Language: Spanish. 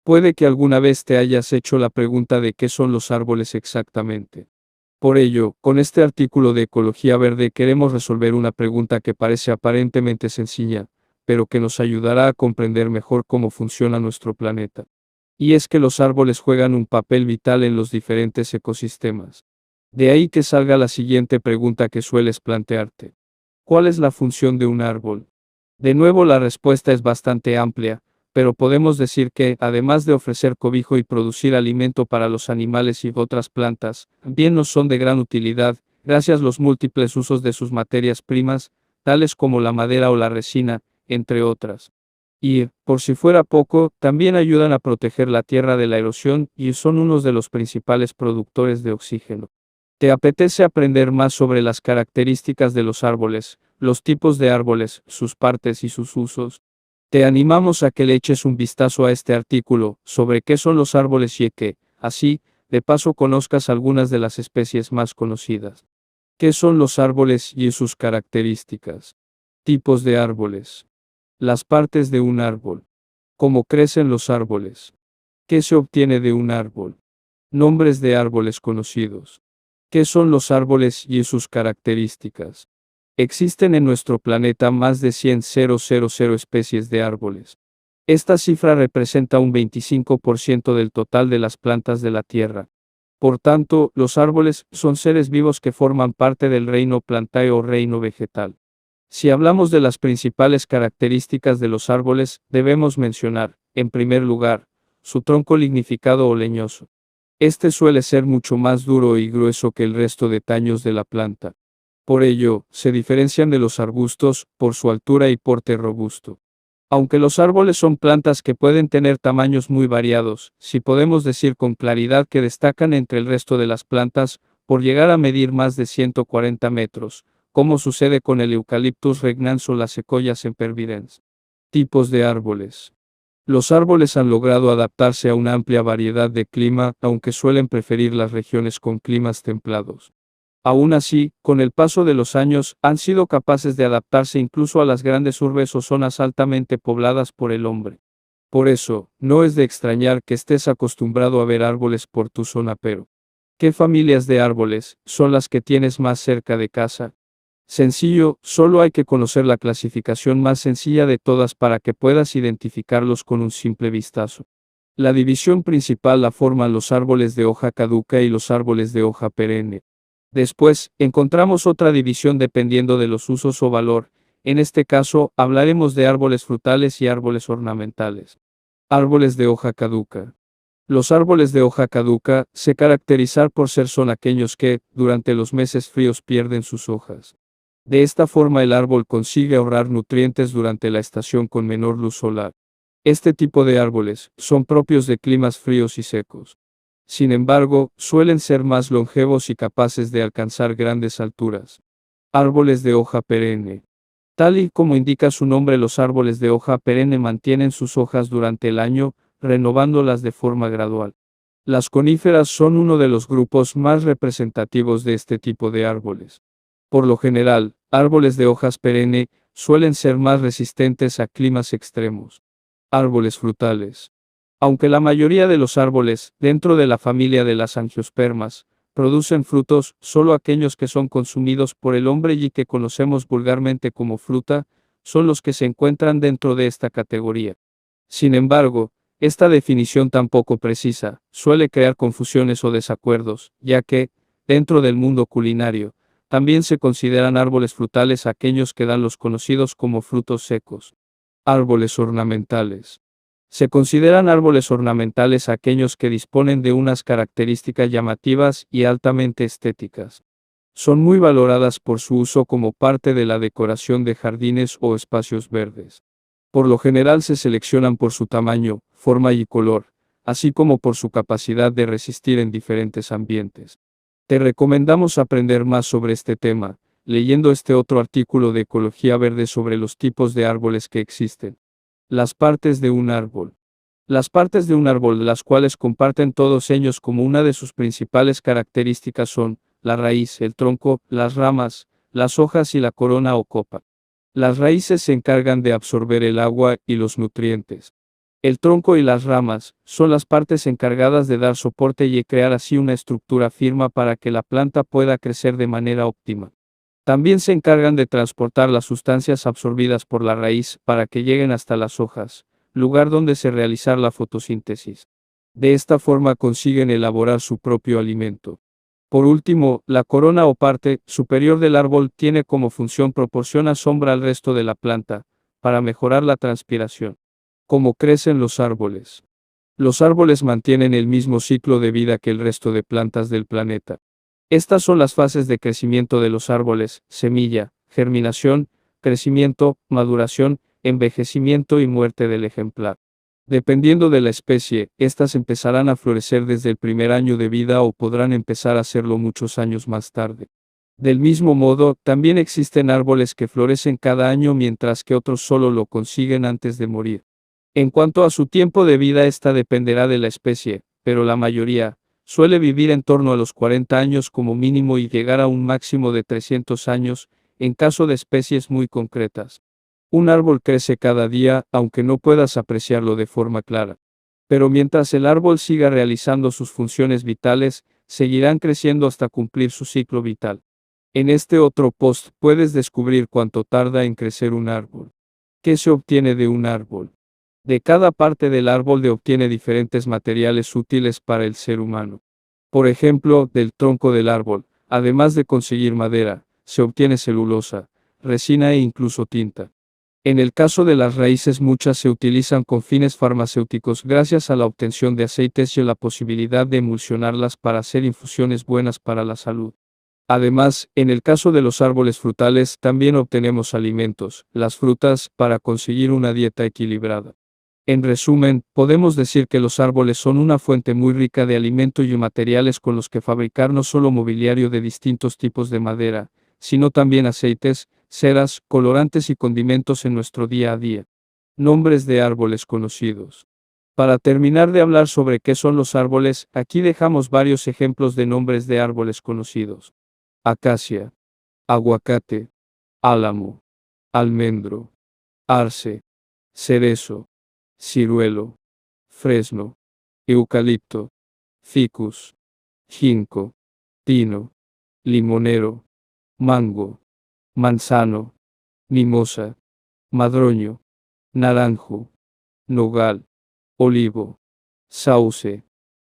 Puede que alguna vez te hayas hecho la pregunta de qué son los árboles exactamente. Por ello, con este artículo de Ecología Verde queremos resolver una pregunta que parece aparentemente sencilla, pero que nos ayudará a comprender mejor cómo funciona nuestro planeta. Y es que los árboles juegan un papel vital en los diferentes ecosistemas. De ahí que salga la siguiente pregunta que sueles plantearte. ¿Cuál es la función de un árbol? De nuevo, la respuesta es bastante amplia, pero podemos decir que, además de ofrecer cobijo y producir alimento para los animales y otras plantas, también nos son de gran utilidad, gracias a los múltiples usos de sus materias primas, tales como la madera o la resina, entre otras. Y, por si fuera poco, también ayudan a proteger la tierra de la erosión y son unos de los principales productores de oxígeno. ¿Te apetece aprender más sobre las características de los árboles, los tipos de árboles, sus partes y sus usos? Te animamos a que le eches un vistazo a este artículo sobre qué son los árboles y que, así, de paso conozcas algunas de las especies más conocidas. ¿Qué son los árboles y sus características? Tipos de árboles. Las partes de un árbol. ¿Cómo crecen los árboles? ¿Qué se obtiene de un árbol? Nombres de árboles conocidos. ¿Qué son los árboles y sus características? Existen en nuestro planeta más de 100.000 especies de árboles. Esta cifra representa un 25% del total de las plantas de la Tierra. Por tanto, los árboles son seres vivos que forman parte del reino plantae o reino vegetal. Si hablamos de las principales características de los árboles, debemos mencionar, en primer lugar, su tronco lignificado o leñoso. Este suele ser mucho más duro y grueso que el resto de tallos de la planta. Por ello, se diferencian de los arbustos por su altura y porte robusto. Aunque los árboles son plantas que pueden tener tamaños muy variados, sí podemos decir con claridad que destacan entre el resto de las plantas, por llegar a medir más de 140 metros, como sucede con el Eucalyptus regnans o las Sequoia sempervirens. Tipos de árboles. Los árboles han logrado adaptarse a una amplia variedad de clima, aunque suelen preferir las regiones con climas templados. Aún así, con el paso de los años, han sido capaces de adaptarse incluso a las grandes urbes o zonas altamente pobladas por el hombre. Por eso, no es de extrañar que estés acostumbrado a ver árboles por tu zona, pero ¿qué familias de árboles son las que tienes más cerca de casa? Sencillo, solo hay que conocer la clasificación más sencilla de todas para que puedas identificarlos con un simple vistazo. La división principal la forman los árboles de hoja caduca y los árboles de hoja perenne. Después, encontramos otra división dependiendo de los usos o valor. En este caso, hablaremos de árboles frutales y árboles ornamentales. Árboles de hoja caduca. Los árboles de hoja caduca se caracterizan por ser son aquellos que, durante los meses fríos, pierden sus hojas. De esta forma el árbol consigue ahorrar nutrientes durante la estación con menor luz solar. Este tipo de árboles son propios de climas fríos y secos. Sin embargo, suelen ser más longevos y capaces de alcanzar grandes alturas. Árboles de hoja perenne. Tal y como indica su nombre, los árboles de hoja perenne mantienen sus hojas durante el año, renovándolas de forma gradual. Las coníferas son uno de los grupos más representativos de este tipo de árboles. Por lo general, árboles de hojas perenne suelen ser más resistentes a climas extremos. Árboles frutales. Aunque la mayoría de los árboles, dentro de la familia de las angiospermas, producen frutos, solo aquellos que son consumidos por el hombre y que conocemos vulgarmente como fruta, son los que se encuentran dentro de esta categoría. Sin embargo, esta definición tan poco precisa suele crear confusiones o desacuerdos, ya que, dentro del mundo culinario, también se consideran árboles frutales aquellos que dan los conocidos como frutos secos. Árboles ornamentales. Se consideran árboles ornamentales aquellos que disponen de unas características llamativas y altamente estéticas. Son muy valoradas por su uso como parte de la decoración de jardines o espacios verdes. Por lo general se seleccionan por su tamaño, forma y color, así como por su capacidad de resistir en diferentes ambientes. Te recomendamos aprender más sobre este tema, leyendo este otro artículo de Ecología Verde sobre los tipos de árboles que existen. Las partes de un árbol. Las partes de un árbol, las cuales comparten todos ellos como una de sus principales características son, la raíz, el tronco, las ramas, las hojas y la corona o copa. Las raíces se encargan de absorber el agua y los nutrientes. El tronco y las ramas son las partes encargadas de dar soporte y crear así una estructura firme para que la planta pueda crecer de manera óptima. También se encargan de transportar las sustancias absorbidas por la raíz para que lleguen hasta las hojas, lugar donde se realizar la fotosíntesis. De esta forma consiguen elaborar su propio alimento. Por último, la corona o parte superior del árbol tiene como función proporciona sombra al resto de la planta, para mejorar la transpiración. ¿Cómo crecen los árboles? Los árboles mantienen el mismo ciclo de vida que el resto de plantas del planeta. Estas son las fases de crecimiento de los árboles: semilla, germinación, crecimiento, maduración, envejecimiento y muerte del ejemplar. Dependiendo de la especie, estas empezarán a florecer desde el primer año de vida o podrán empezar a hacerlo muchos años más tarde. Del mismo modo, también existen árboles que florecen cada año mientras que otros solo lo consiguen antes de morir. En cuanto a su tiempo de vida, esta dependerá de la especie, pero la mayoría suele vivir en torno a los 40 años como mínimo y llegar a un máximo de 300 años, en caso de especies muy concretas. Un árbol crece cada día, aunque no puedas apreciarlo de forma clara. Pero mientras el árbol siga realizando sus funciones vitales, seguirán creciendo hasta cumplir su ciclo vital. En este otro post puedes descubrir cuánto tarda en crecer un árbol. ¿Qué se obtiene de un árbol? De cada parte del árbol se obtiene diferentes materiales útiles para el ser humano. Por ejemplo, del tronco del árbol, además de conseguir madera, se obtiene celulosa, resina e incluso tinta. En el caso de las raíces, muchas se utilizan con fines farmacéuticos gracias a la obtención de aceites y la posibilidad de emulsionarlas para hacer infusiones buenas para la salud. Además, en el caso de los árboles frutales también obtenemos alimentos, las frutas, para conseguir una dieta equilibrada. En resumen, podemos decir que los árboles son una fuente muy rica de alimento y materiales con los que fabricar no solo mobiliario de distintos tipos de madera, sino también aceites, ceras, colorantes y condimentos en nuestro día a día. Nombres de árboles conocidos. Para terminar de hablar sobre qué son los árboles, aquí dejamos varios ejemplos de nombres de árboles conocidos: acacia, aguacate, álamo, almendro, arce, cerezo, ciruelo, fresno, eucalipto, ficus, ginkgo, pino, limonero, mango, manzano, mimosa, madroño, naranjo, nogal, olivo, sauce,